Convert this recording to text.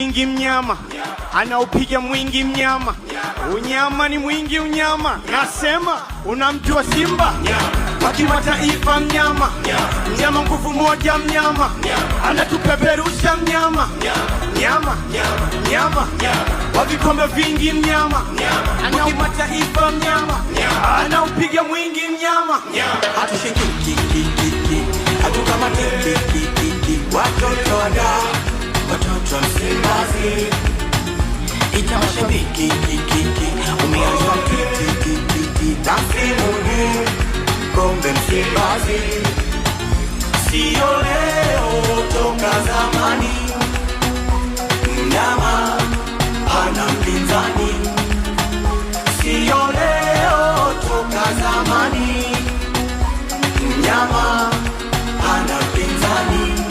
Mwingi mnyama anaupiga mwingi mnyama, unyama ni mwingi unyama. Nasema unamjua Simba wa kimataifa mnyama, mnyama nguvu moja mnyama, anatupeperusha mnyama, mnyama wa vikombe vingi mnyama, ana kimataifa mnyama, anaupiga mwingi mnyama. Hatushiki hatukamati watoto wada watoto wa Msimbazi, ita mashabiki umeanza msimu huu kombe Msimbazi, sio leo toka zamani, mnyama hana mpinzani, sio leo toka zamani, mnyama hana mpinzani.